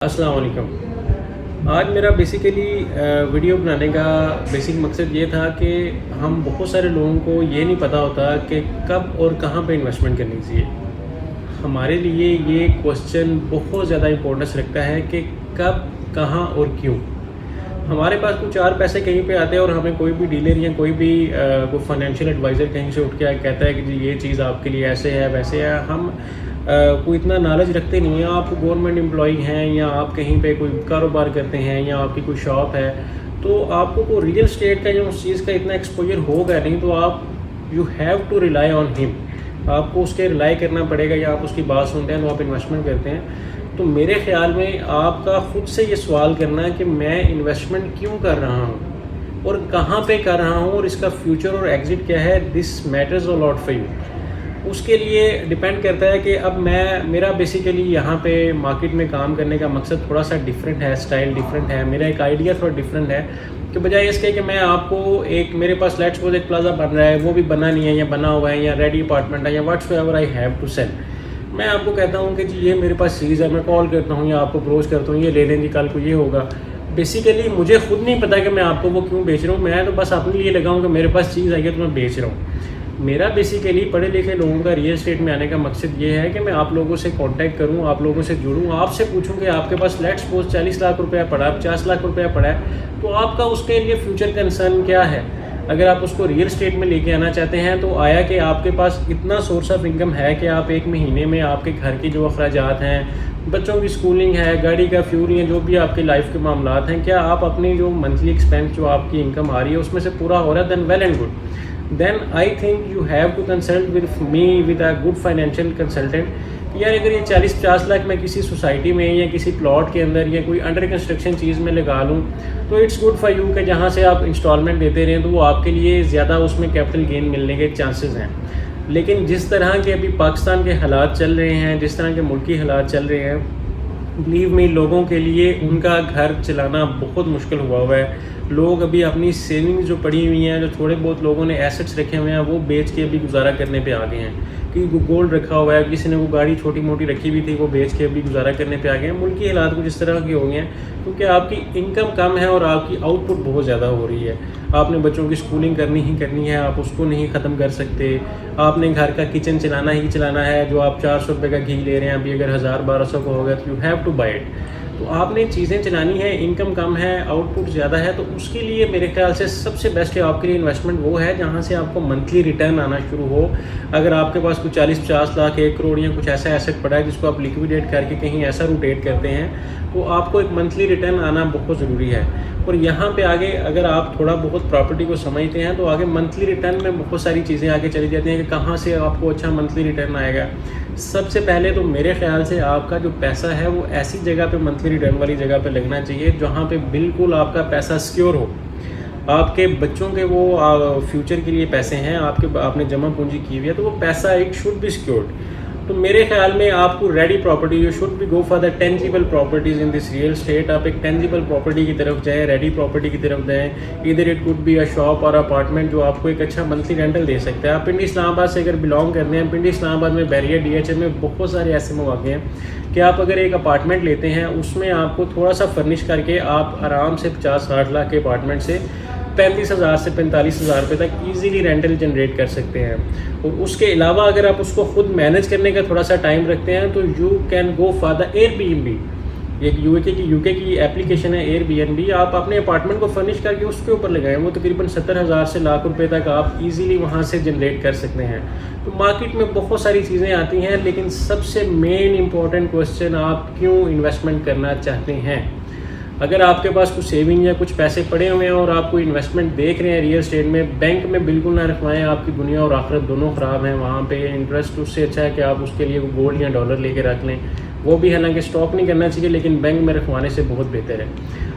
अस्सलाम वालेकुम। आज मेरा बेसिकली वीडियो बनाने का बेसिक मकसद ये था कि हम बहुत सारे लोगों को ये नहीं पता होता कि कब और कहाँ पे इन्वेस्टमेंट करनी चाहिए। हमारे लिए ये क्वेश्चन बहुत ज़्यादा इम्पोर्टेंस रखता है कि कब, कहाँ और क्यों। हमारे पास कुछ 4 पैसे कहीं पे आते हैं और हमें कोई भी डीलर या कोई भी कोई फाइनेंशियल एडवाइज़र कहीं से उठ के कहता है कि जी ये चीज़ आपके लिए ऐसे है वैसे है। हम कोई इतना नॉलेज रखते नहीं हैं। आप गवर्नमेंट एम्प्लॉई हैं या आप कहीं पे कोई कारोबार करते हैं या आपकी कोई शॉप है, तो आपको कोई रियल स्टेट का या उस चीज़ का इतना एक्सपोजर होगा नहीं, तो आप you have to rely on him. आपको उसके रिलाई करना पड़ेगा या आप उसकी बात सुनते हैं तो आप इन्वेस्टमेंट करते हैं। तो मेरे ख़्याल में आपका ख़ुद से ये सवाल करना है कि मैं इन्वेस्टमेंट क्यों कर रहा हूँ और कहाँ पे कर रहा हूँ और इसका फ्यूचर और एग्ज़िट क्या है। This matters a lot for you. उसके लिए डिपेंड करता है कि अब मेरा बेसिकली यहाँ पे मार्केट में काम करने का मकसद थोड़ा सा डिफरेंट है, स्टाइल डिफरेंट है, मेरा एक आइडिया थोड़ा डिफरेंट है कि बजाय इसके कि मैं आपको एक मेरे पास लेट्स सपोज एक प्लाजा बन रहा है, वो भी बना नहीं है या बना हुआ है या रेडी अपार्टमेंट है या whatsoever I have to sell, मैं आपको कहता हूँ कि जी ये मेरे पास चीज़ है, मैं कॉल करता हूँ या आपको अप्रोच करता हूँ, ये ले लें जी कल को ये होगा। बेसिकली मुझे खुद नहीं पता कि मैं आपको वो क्यों बेच रहा हूँ, मैं तो बस अपने लिए लगा हूँ कि मेरे पास चीज़ आई है तो मैं बेच रहा हूँ। मेरा बेसिकली पढ़े लिखे लोगों का रियल एस्टेट में आने का मकसद ये है कि मैं आप लोगों से कांटेक्ट करूं, आप लोगों से जुड़ूं, आपसे पूछूं कि आपके पास लेट्स सपोज 40 लाख रुपया पड़ा है, 50 लाख रुपया पड़ा है, तो आपका उसके लिए फ्यूचर कंसर्न क्या है। अगर आप उसको रियल एस्टेट में लेके आना चाहते हैं तो आया कि आपके पास इतना सोर्स ऑफ इनकम है कि आप एक महीने में आपके घर की जो अखराजात हैं, बच्चों की स्कूलिंग है, गाड़ी का फ्यूल है, जो भी आपके लाइफ के मामलात हैं, क्या आप अपनी जो मंथली एक्सपेंस जो आपकी इनकम आ रही है उसमें से पूरा हो रहा है, then well and good. then I think you have to consult with me with a good financial consultant। यार अगर ये 40-50 लाख मैं किसी सोसाइटी में या किसी प्लॉट के अंदर या कोई अंडर कंस्ट्रक्शन चीज़ में लगा लूँ तो इट्स गुड फॉर यू कि जहाँ से आप इंस्टॉलमेंट देते रहें तो वो आपके लिए ज़्यादा उसमें कैपिटल गेन मिलने के चांसेस हैं। लेकिन जिस तरह के अभी पाकिस्तान के हालात चल रहे हैं, जिस तरह के मुल्की हालात चल रहे हैं, बिलीव मी लोगों के लिए उनका घर चलाना बहुत मुश्किल हुआ है। लोग अभी अपनी सेविंग्स जो पड़ी हुई हैं, जो थोड़े बहुत लोगों ने एसेट्स रखे हुए हैं, वो बेच के अभी गुजारा करने पे आ गए हैं। कि गोल्ड रखा हुआ है, किसी ने वो गाड़ी छोटी मोटी रखी हुई थी, वो बेच के अभी गुजारा करने पे आ गए हैं। मुल्क के हालात कुछ इस तरह के हो गए हैं क्योंकि आपकी इनकम कम है और आपकी आउटपुट बहुत ज़्यादा हो रही है। आपने बच्चों की स्कूलिंग करनी ही करनी है, आप उसको नहीं ख़त्म कर सकते। आपने घर का किचन चलाना ही चलाना है, जो आप 400 रुपये का घी ले रहे हैं अभी अगर 1000-1200 का होगा तो you have to buy it. तो आपने चीज़ें चलानी है, इनकम कम है, आउटपुट ज़्यादा है, तो उसके लिए मेरे ख्याल से सबसे बेस्ट है आपके लिए इन्वेस्टमेंट वो है जहाँ से आपको मंथली रिटर्न आना शुरू हो। अगर आपके पास कुछ 40-50 लाख, 1 करोड़ या कुछ ऐसा एसेट पड़ा है जिसको आप लिक्विडेट करके कहीं ऐसा रोटेट करते हैं तो आपको एक मंथली रिटर्न आना बहुत ज़रूरी है। और यहाँ पे आगे अगर आप थोड़ा बहुत प्रॉपर्टी को समझते हैं तो आगे मंथली रिटर्न में बहुत सारी चीज़ें आगे चली जाती हैं कि कहाँ से आपको अच्छा मंथली रिटर्न आएगा। सबसे पहले तो मेरे ख्याल से आपका जो पैसा है वो ऐसी जगह पे मंथली रिटर्न वाली जगह पे लगना चाहिए जहाँ पे बिल्कुल आपका पैसा सिक्योर हो। आपके बच्चों के वो फ्यूचर के लिए पैसे हैं, आपने जमा पूंजी की हुई है, तो वो पैसा इट शुड बी सिक्योर्ड। तो मेरे ख्याल में आपको ready property, you should be go for the tangible properties in this real estate. आप एक टेंजिबल प्रॉपर्टी की तरफ जाएँ, रेडी प्रॉपर्टी की तरफ जाएँ। इधर it could be a shop और अपार्टमेंट जो आपको एक अच्छा मंथली रेंटल दे सकता है। आप पिंडी इस्लामाबाद से अगर बिलोंग करते हैं, पिंडी इस्लामाबाद में बैरियर DHL में बहुत सारे ऐसे मौके हैं कि आप अगर एक अपार्टमेंट लेते हैं उसमें आपको थोड़ा सा फर्निश करके आप आराम से 50-60 लाख के अपार्टमेंट से 35,000 से 45,000 रुपये तक इजीली रेंटल जनरेट कर सकते हैं। और उसके अलावा अगर आप उसको खुद मैनेज करने का थोड़ा सा टाइम रखते हैं तो you can go for the Airbnb। एक यूके की एप्लीकेशन है Airbnb। आप अपने अपार्टमेंट को फर्निश करके उसके ऊपर लगाएं, वो तकरीबन 70,000 से लाख रुपए तक आप इजीली वहाँ से जनरेट कर सकते हैं। तो मार्केट में बहुत सारी चीज़ें आती हैं, लेकिन सबसे मेन इंपॉर्टेंट क्वेश्चन आप क्यों इन्वेस्टमेंट करना चाहते हैं। अगर आपके पास कुछ सेविंग या कुछ पैसे पड़े हुए हैं और आप कोई इन्वेस्टमेंट देख रहे हैं रियल एस्टेट में, बैंक में बिल्कुल ना रखवाएं। आपकी दुनिया और आखिरत दोनों ख़राब हैं वहाँ पे। इंटरेस्ट उससे अच्छा है कि आप उसके लिए गोल्ड या डॉलर लेके रख लें, वो भी हालांकि स्टॉक नहीं करना चाहिए लेकिन बैंक में रखवाने से बहुत बेहतर है।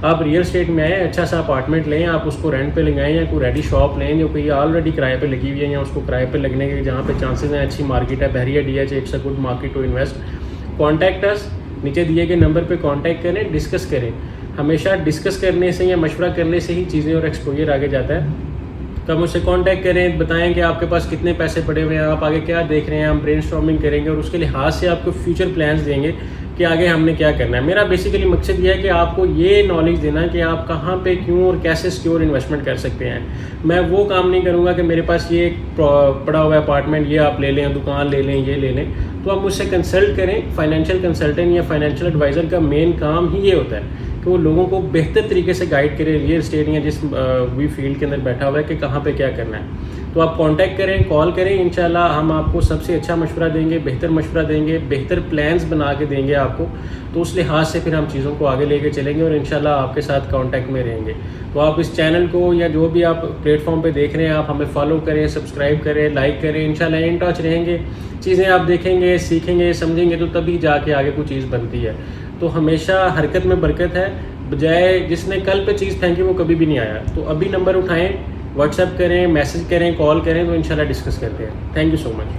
आप रियल एस्टेट में आएँ, अच्छा सा अपार्टमेंट लें, आप उसको रेंट पे लगाएं या कोई रेडी शॉप लें जो कोई ऑलरेडी किराए पे लगी हुई है या उसको किराए पे लगने के जहाँ पे चांसेस हैं, अच्छी मार्केट है, Bahria DH it's a good market to invest. Contact us, नीचे दिए गए नंबर पर कॉन्टैक्ट करें, डिस्कस करें। हमेशा डिस्कस करने से या मशवरा करने से ही चीज़ें और एक्सपोजर आगे जाता है। तो मुझसे कांटेक्ट करें, बताएं कि आपके पास कितने पैसे पड़े हुए हैं, आप आगे क्या देख रहे हैं, हम ब्रेनस्टॉर्मिंग करेंगे और उसके लिहाज से आपको फ्यूचर प्लान्स देंगे کہ آگے ہم نے کیا کرنا ہے. میرا بیسیکلی مقصد یہ ہے کہ آپ کو یہ نالج دینا کہ آپ کہاں پہ کیوں اور کیسے سیکیور انویسٹمنٹ کر سکتے ہیں. میں وہ کام نہیں کروں گا کہ میرے پاس یہ پڑا ہوا ہے اپارٹمنٹ, یہ آپ لے لیں, دکان لے لیں, یہ لے لیں. تو آپ مجھ سے کنسلٹ کریں. فائنینشیل کنسلٹنٹ یا فائنینشیل ایڈوائزر کا مین کام ہی یہ ہوتا ہے کہ وہ لوگوں کو بہتر طریقے سے گائیڈ کرے ریئل اسٹیٹ یا جس بھی فیلڈ کے اندر بیٹھا ہوا ہے کہ کہاں پہ کیا کرنا ہے. تو آپ کانٹیکٹ کریں, کال کریں, انشاءاللہ ہم آپ کو سب سے اچھا مشورہ دیں گے, بہتر مشورہ دیں گے, بہتر پلانز بنا کے دیں گے آپ کو. تو اس لحاظ سے پھر ہم چیزوں کو آگے لے کے چلیں گے اور انشاءاللہ آپ کے ساتھ کانٹیکٹ میں رہیں گے. تو آپ اس چینل کو یا جو بھی آپ پلیٹ فارم پہ دیکھ رہے ہیں آپ ہمیں فالو کریں, سبسکرائب کریں, لائک کریں. انشاءاللہ ان ٹچ رہیں گے, چیزیں آپ دیکھیں گے, سیکھیں گے, سمجھیں گے, تو تبھی جا کے آگے کوئی چیز بنتی ہے. تو ہمیشہ حرکت میں برکت ہے, بجائے جس نے کل پہ چیز پھینکی وہ کبھی بھی نہیں آیا. تو ابھی نمبر اٹھائیں, واٹس ایپ کریں, میسج کریں, کال کریں, تو انشاءاللہ ڈسکس کرتے ہیں. Thank you so much.